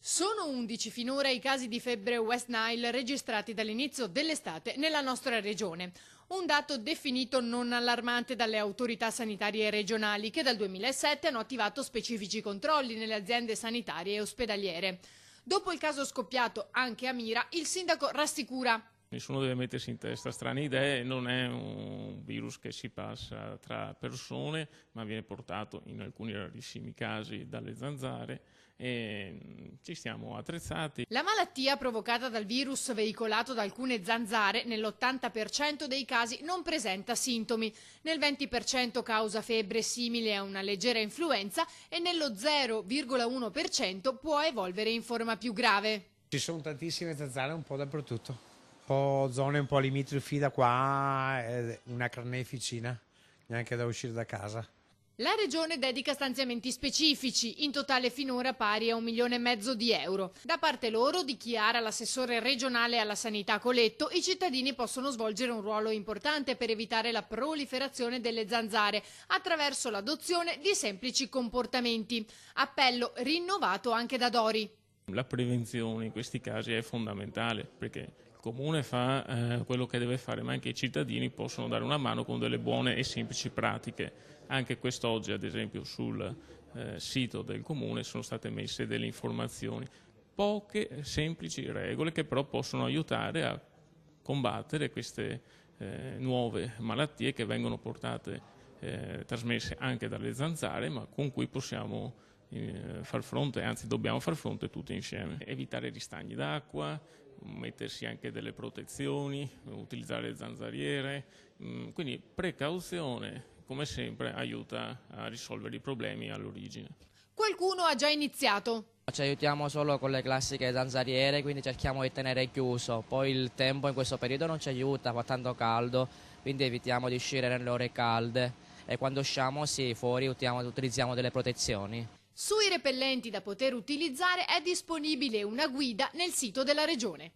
Sono 11 finora i casi di febbre West Nile registrati dall'inizio dell'estate nella nostra regione. Un dato definito non allarmante dalle autorità sanitarie regionali che dal 2007 hanno attivato specifici controlli nelle aziende sanitarie e ospedaliere. Dopo il caso scoppiato anche a Mira, il sindaco rassicura. Nessuno deve mettersi in testa strane idee, non è un virus che si passa tra persone, ma viene portato in alcuni rarissimi casi dalle zanzare e ci stiamo attrezzati. La malattia provocata dal virus veicolato da alcune zanzare nell'80% dei casi non presenta sintomi, nel 20% causa febbre simile a una leggera influenza e nello 0,1% può evolvere in forma più grave. Ci sono tantissime zanzare un po' dappertutto. Zone un po' limitrofi da qua, una carneficina, neanche da uscire da casa. La Regione dedica stanziamenti specifici, in totale finora pari a 1,5 milioni di euro. Da parte loro, dichiara l'assessore regionale alla sanità Coletto, i cittadini possono svolgere un ruolo importante per evitare la proliferazione delle zanzare attraverso l'adozione di semplici comportamenti. Appello rinnovato anche da Dori. La prevenzione in questi casi è fondamentale perché il comune fa quello che deve fare, ma anche i cittadini possono dare una mano con delle buone e semplici pratiche. Anche quest'oggi, ad esempio, sul sito del comune sono state messe delle informazioni, poche semplici regole che però possono aiutare a combattere queste nuove malattie che vengono trasmesse anche dalle zanzare, ma con cui possiamo far fronte, anzi dobbiamo far fronte tutti insieme. Evitare ristagni d'acqua, mettersi anche delle protezioni, utilizzare le zanzariere, quindi precauzione come sempre aiuta a risolvere i problemi all'origine. Qualcuno ha già iniziato. Ci aiutiamo solo con le classiche zanzariere, quindi cerchiamo di tenere chiuso. Poi il tempo in questo periodo non ci aiuta, fa tanto caldo, quindi evitiamo di uscire nelle ore calde e quando usciamo fuori utilizziamo delle protezioni. Sui repellenti da poter utilizzare è disponibile una guida nel sito della Regione.